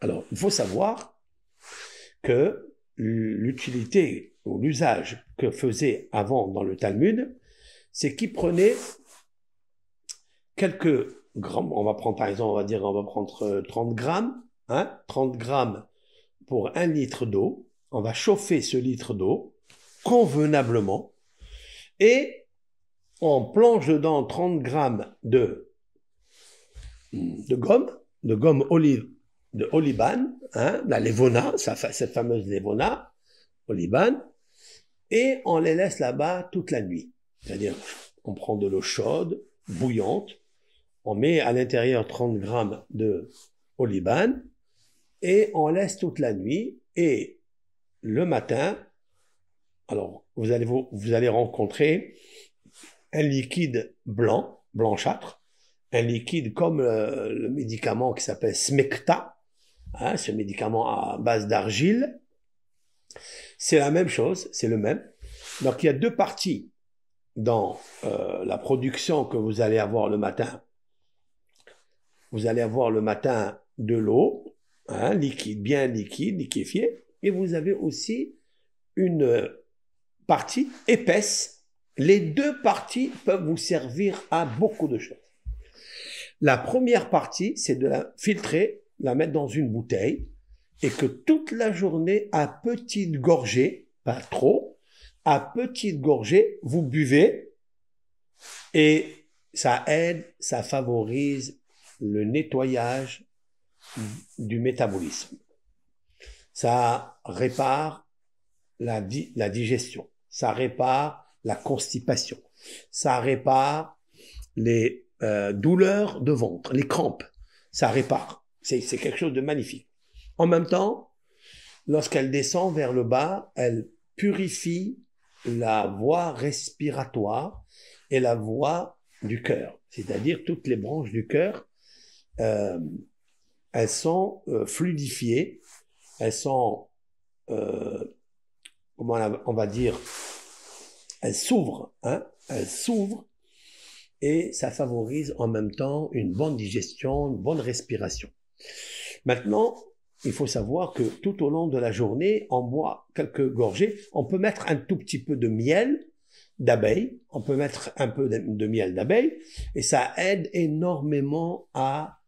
Alors, il faut savoir que l'utilité ou l'usage que faisait avant dans le Talmud, c'est qu'il prenait quelques grammes, on va prendre par exemple, on va prendre 30 grammes, 30 grammes pour 1 litre d'eau, on va chauffer ce litre d'eau convenablement et on plonge dedans 30 grammes de gomme olive, de oliban, la levona, cette fameuse levona, oliban, et on les laisse là-bas toute la nuit. C'est-à-dire, on prend de l'eau chaude, bouillante, on met à l'intérieur 30 grammes de oliban, et on laisse toute la nuit, et le matin, alors vous allez rencontrer un liquide blanc, blanchâtre, un liquide comme le médicament qui s'appelle Smecta, ce médicament à base d'argile. C'est la même chose, c'est le même. Donc il y a deux parties dans la production que vous allez avoir le matin. Vous allez avoir le matin de l'eau, liquide, bien liquide, liquéfié, et vous avez aussi une partie épaisse. Les deux parties peuvent vous servir à beaucoup de choses. La première partie, c'est de la filtrer, la mettre dans une bouteille, et que toute la journée, à petite gorgée, pas trop, à petite gorgée, vous buvez, et ça aide, ça favorise le nettoyage du métabolisme. Ça répare la digestion, ça répare la constipation, ça répare les douleurs de ventre, les crampes, ça répare. C'est quelque chose de magnifique. En même temps, lorsqu'elle descend vers le bas, elle purifie la voie respiratoire et la voie du cœur. C'est-à-dire toutes les branches du cœur, elles sont fluidifiées, elles sont, comment on va dire, elles s'ouvrent, elles s'ouvrent, et ça favorise en même temps une bonne digestion, une bonne respiration. Maintenant, il faut savoir que tout au long de la journée, on boit quelques gorgées. On peut mettre un tout petit peu de miel d'abeille, on peut mettre un peu de miel d'abeille, et ça aide énormément à,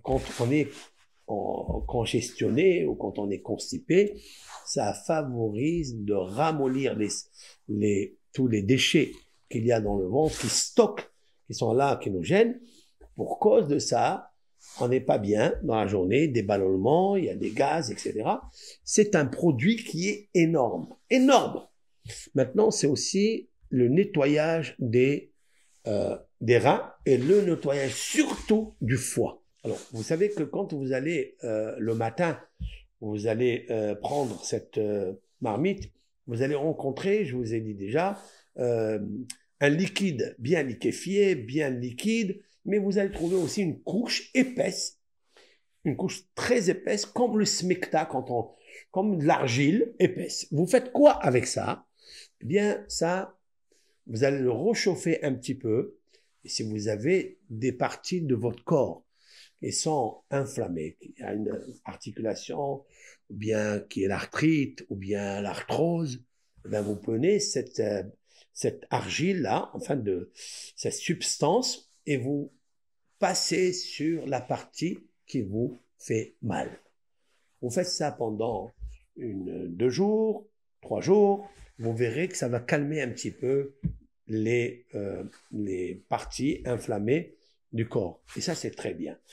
quand on est congestionné ou quand on est constipé, ça favorise de ramollir tous les déchets qu'il y a dans le ventre, qui stockent, qui sont là, qui nous gênent. Pour cause de ça, on n'est pas bien dans la journée, des ballonnements, il y a des gaz, etc. C'est un produit qui est énorme, énorme. Maintenant, c'est aussi le nettoyage des reins et le nettoyage surtout du foie. Alors, vous savez que quand vous allez le matin, vous allez prendre cette marmite, vous allez rencontrer, je vous ai dit déjà, un liquide bien liquéfié, bien liquide, mais vous allez trouver aussi une couche épaisse, une couche très épaisse, comme le smecta, comme de l'argile épaisse. Vous faites quoi avec ça? Eh bien, ça, vous allez le réchauffer un petit peu, et si vous avez des parties de votre corps qui sont inflammées, qui a une articulation, ou bien qui est l'arthrite, ou bien l'arthrose, eh bien vous prenez cette argile-là, enfin cette substance, et vous passez sur la partie qui vous fait mal. Vous faites ça pendant 2 jours, 3 jours, vous verrez que ça va calmer un petit peu les parties inflammées du corps. Et ça, c'est très bien.